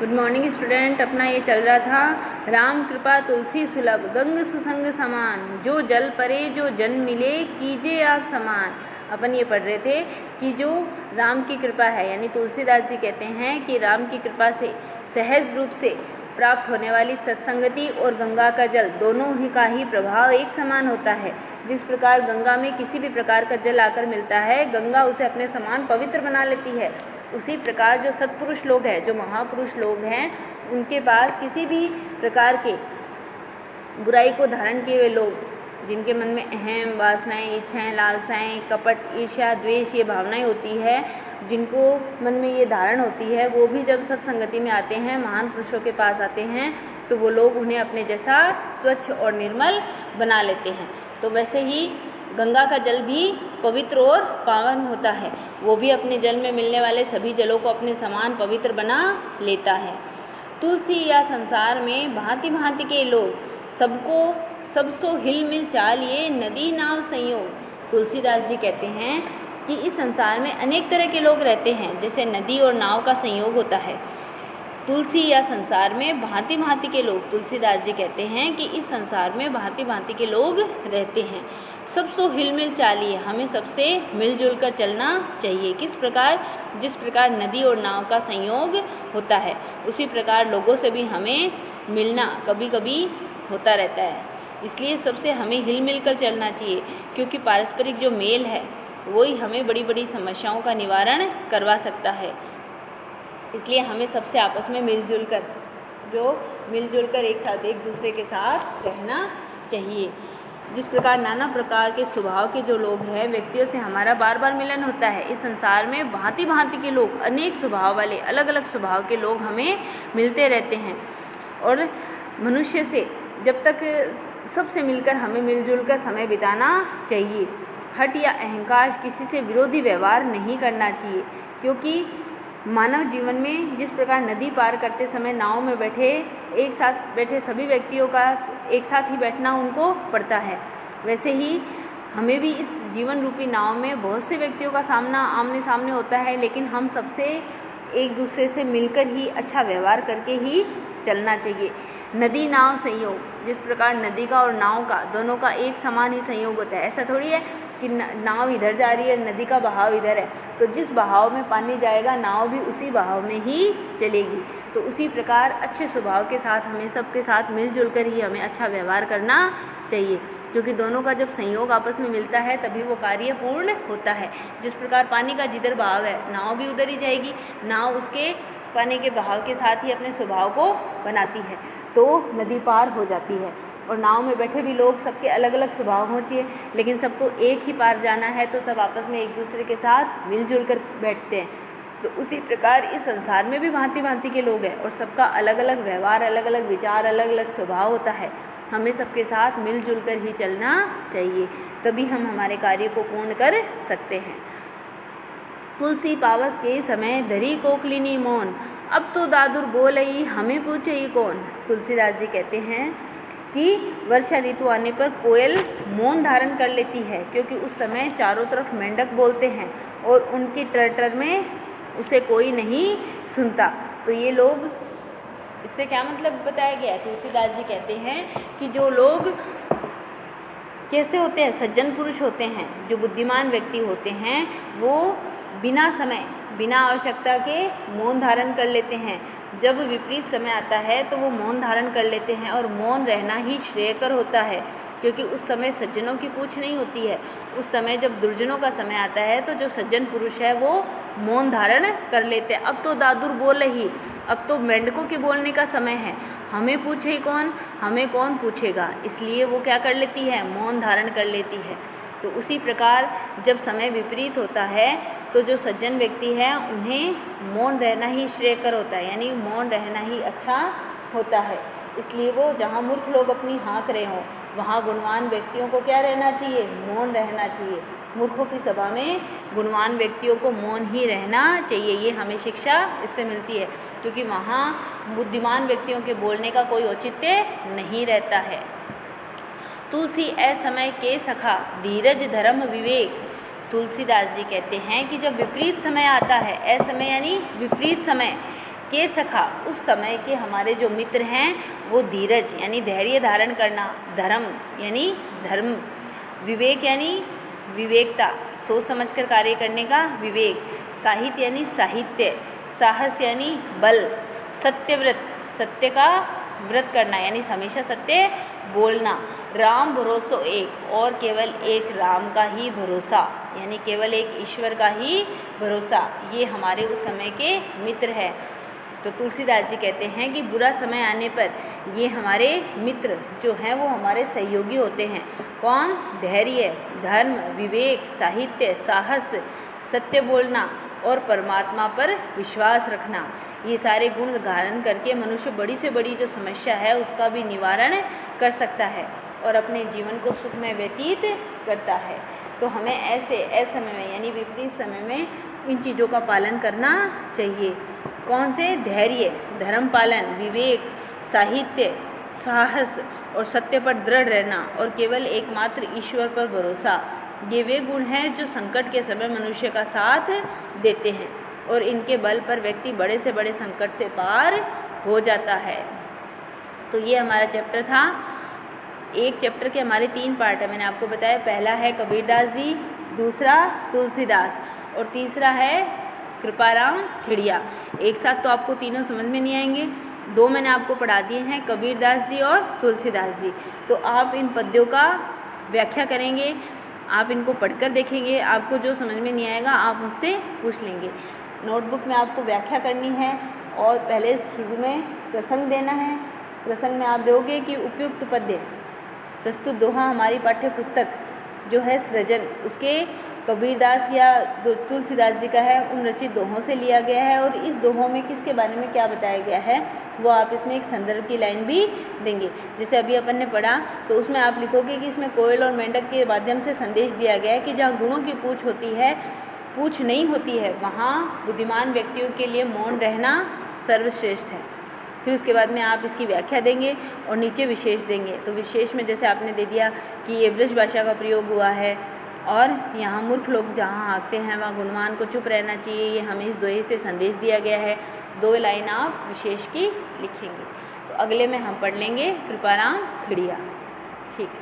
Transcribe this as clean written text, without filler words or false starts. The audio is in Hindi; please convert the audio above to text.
Good morning student. अपना ये चल रहा था राम कृपा तुलसी सुलभ गंग सुसंग समान, जो जल परे जो जन मिले कीजिए आप समान। अपन ये पढ़ रहे थे कि जो राम की कृपा है, यानी तुलसीदास जी कहते हैं कि राम की कृपा से सहज रूप से प्राप्त होने वाली सत्संगति और गंगा का जल दोनों ही का ही प्रभाव एक समान होता है। जिस प्रकार गंगा में किसी भी प्रकार का जल आकर मिलता है, गंगा उसे अपने समान पवित्र बना लेती है। उसी प्रकार जो सत्पुरुष लोग हैं, जो महापुरुष लोग हैं, उनके पास किसी भी प्रकार के बुराई को धारण किए हुए लोग, जिनके मन में अहम वासनाएं, इच्छाएं, लालसाएं, कपट, ईर्ष्या, द्वेष ये भावनाएं होती है, जिनको मन में ये धारण होती है, वो भी जब सत्संगति में आते हैं, महान पुरुषों के पास आते हैं, तो वो लोग उन्हें अपने जैसा स्वच्छ और निर्मल बना लेते हैं। तो वैसे ही गंगा का जल भी पवित्र और पावन होता है। वो भी अपने जल में मिलने वाले सभी जलों को अपने समान पवित्र बना लेता है। तुलसी या संसार में भांति भांति के लोग, सबको सबसो हिल मिल चालिए नदी नाव संयोग। तुलसीदास जी कहते हैं कि इस संसार में अनेक तरह के लोग रहते हैं, जैसे नदी और नाव का संयोग होता है। तुलसी या संसार में भांति भांति के लोग, तुलसीदास जी कहते हैं कि इस संसार में भांति भांति के लोग रहते हैं। सबसो हिल मिल चालिए, हमें सबसे मिलजुल कर चलना चाहिए। किस प्रकार? जिस प्रकार नदी और नाव का संयोग होता है, उसी प्रकार लोगों से भी हमें मिलना कभी कभी होता रहता है। इसलिए सबसे हमें हिल मिल कर चलना चाहिए, क्योंकि पारस्परिक जो मेल है वही हमें बड़ी बड़ी समस्याओं का निवारण करवा सकता है। इसलिए हमें सबसे आपस में मिलजुल कर एक साथ एक दूसरे के साथ रहना चाहिए। जिस प्रकार नाना प्रकार के स्वभाव के जो लोग हैं, व्यक्तियों से हमारा बार बार मिलन होता है। इस संसार में भांति भांति के लोग, अनेक स्वभाव वाले, अलग अलग स्वभाव के लोग हमें मिलते रहते हैं। और मनुष्य से जब तक सबसे मिलकर हमें मिलजुल कर समय बिताना चाहिए। हठ या अहंकार, किसी से विरोधी व्यवहार नहीं करना चाहिए, क्योंकि मानव जीवन में जिस प्रकार नदी पार करते समय नाव में एक साथ बैठे सभी व्यक्तियों का एक साथ ही बैठना उनको पड़ता है, वैसे ही हमें भी इस जीवन रूपी नाव में बहुत से व्यक्तियों का सामना आमने सामने होता है, लेकिन हम सबसे एक दूसरे से मिलकर ही अच्छा व्यवहार करके ही चलना चाहिए। नदी नाव संयोग, जिस प्रकार नदी का और नाव का दोनों का एक समान ही संयोग होता है। ऐसा थोड़ी है कि नाव इधर जा रही है, नदी का बहाव इधर है, तो जिस बहाव में पानी जाएगा नाव भी उसी बहाव में ही चलेगी। तो उसी प्रकार अच्छे स्वभाव के साथ हमें सबके साथ मिलजुल कर ही हमें अच्छा व्यवहार करना चाहिए, क्योंकि दोनों का जब संयोग आपस में मिलता है तभी वो कार्य पूर्ण होता है। जिस प्रकार पानी का जिधर बहाव है, नाव भी उधर ही जाएगी। नाव उसके पानी के बहाव के साथ ही अपने स्वभाव को बनाती है, तो नदी पार हो जाती है। और नाव में बैठे भी लोग, सबके अलग अलग स्वभाव हो चाहिए, लेकिन सबको एक ही पार जाना है, तो सब आपस में एक दूसरे के साथ मिलजुल कर बैठते हैं। तो उसी प्रकार इस संसार में भी भांति भांति के लोग हैं, और सबका अलग अलग व्यवहार, अलग अलग विचार, अलग अलग स्वभाव होता है। हमें सबके साथ मिलजुल कर ही चलना चाहिए, तभी हम हमारे कार्य को पूर्ण कर सकते हैं। तुलसी पावस के समय धरी कोकलिनी मौन, अब तो दादुर बोलई हमें पूछे ही कौन। तुलसीदास जी कहते हैं कि वर्षा ऋतु आने पर कोयल मौन धारण कर लेती है, क्योंकि उस समय चारों तरफ मेंढक बोलते हैं और उनकी टर में उसे कोई नहीं सुनता। तो ये लोग, इससे क्या मतलब बताया गया है? तुलसीदास जी कहते हैं कि जो लोग कैसे होते हैं, सज्जन पुरुष होते हैं, जो बुद्धिमान व्यक्ति होते हैं, वो बिना आवश्यकता के मौन धारण कर लेते हैं। जब विपरीत समय आता है तो वो मौन धारण कर लेते हैं, और मौन रहना ही श्रेयकर होता है, क्योंकि उस समय सज्जनों की पूछ नहीं होती है। उस समय जब दुर्जनों का समय आता है तो जो सज्जन पुरुष है वो मौन धारण कर लेते हैं। अब तो दादुर बोले ही, अब तो मेंढकों के बोलने का समय है, हमें पूछे कौन, हमें कौन पूछेगा। इसलिए वो क्या कर लेती है? मौन धारण कर लेती है। तो उसी प्रकार जब समय विपरीत होता है तो जो सज्जन व्यक्ति है उन्हें मौन रहना ही श्रेयकर होता है, यानी मौन रहना ही अच्छा होता है। इसलिए वो जहाँ मूर्ख लोग अपनी हाँक रहे हों, वहाँ गुणवान व्यक्तियों को क्या रहना चाहिए? मौन रहना चाहिए। मूर्खों की सभा में गुणवान व्यक्तियों को मौन ही रहना चाहिए। ये हमें शिक्षा इससे मिलती है, क्योंकि वहाँ बुद्धिमान व्यक्तियों के बोलने का कोई औचित्य नहीं रहता है। तुलसी असमय के सखा धीरज धर्म विवेक। तुलसीदास जी कहते हैं कि जब विपरीत समय आता है, असमय यानी विपरीत समय, के सखा, उस समय के हमारे जो मित्र हैं वो धीरज यानी धैर्य धारण करना, धर्म यानी धर्म, विवेक यानी विवेकता, सोच समझकर कार्य करने का विवेक, साहित्य यानी साहित्य, साहस यानी बल, सत्यव्रत सत्य का व्रत करना यानी हमेशा सत्य बोलना, राम भरोसो एक और केवल एक राम का ही भरोसा यानी केवल एक ईश्वर का ही भरोसा, ये हमारे उस समय के मित्र है। तो तुलसीदास जी कहते हैं कि बुरा समय आने पर ये हमारे मित्र जो हैं वो हमारे सहयोगी होते हैं। कौन? धैर्य, धर्म, विवेक, साहित्य, साहस, सत्य बोलना और परमात्मा पर विश्वास रखना। ये सारे गुण धारण करके मनुष्य बड़ी से बड़ी जो समस्या है उसका भी निवारण कर सकता है और अपने जीवन को सुखमय व्यतीत करता है। तो हमें ऐसे असमय में यानी विपरीत समय में इन चीज़ों का पालन करना चाहिए। कौन से? धैर्य, धर्म पालन, विवेक, साहित्य, साहस और सत्य पर दृढ़ रहना और केवल एकमात्र ईश्वर पर भरोसा। ये वे गुण हैं जो संकट के समय मनुष्य का साथ देते हैं और इनके बल पर व्यक्ति बड़े से बड़े संकट से पार हो जाता है। तो ये हमारा चैप्टर था। एक चैप्टर के हमारे 3 पार्ट है, मैंने आपको बताया। पहला है कबीरदास जी, दूसरा तुलसीदास और तीसरा है कृपाराम खेड़िया। एक साथ तो आपको तीनों समझ में नहीं आएंगे, 2 मैंने आपको पढ़ा दिए हैं, कबीरदास जी और तुलसीदास जी। तो आप इन पद्यों का व्याख्या करेंगे, आप इनको पढ़कर देखेंगे, आपको जो समझ में नहीं आएगा आप मुझसे पूछ लेंगे। नोटबुक में आपको व्याख्या करनी है और पहले शुरू में प्रसंग देना है। प्रसंग में आप दोगे कि उपयुक्त पद्य प्रस्तुत दोहा हमारी पाठ्य पुस्तक जो है सृजन, उसके कबीरदास या तुलसीदास जी का है, उन रचित दोहों से लिया गया है और इस दोहों में किसके बारे में क्या बताया गया है वो आप इसमें एक संदर्भ की लाइन भी देंगे। जैसे अभी अपन ने पढ़ा तो उसमें आप लिखोगे कि इसमें कोयल और मेंढक के माध्यम से संदेश दिया गया है कि जहाँ गुणों की पूछ होती है, पूछ नहीं होती है, वहाँ बुद्धिमान व्यक्तियों के लिए मौन रहना सर्वश्रेष्ठ है। फिर उसके बाद में आप इसकी व्याख्या देंगे और नीचे विशेष देंगे। तो विशेष में जैसे आपने दे दिया कि ये ब्रज भाषा का प्रयोग हुआ है और यहाँ मूर्ख लोग जहाँ हाँकते हैं वहाँ गुणवान को चुप रहना चाहिए, ये हमें इस दोहे से संदेश दिया गया है। 2 लाइन आप विशेष की लिखेंगे। तो अगले में हम पढ़ लेंगे कृपाराम खेड़िया। ठीक है।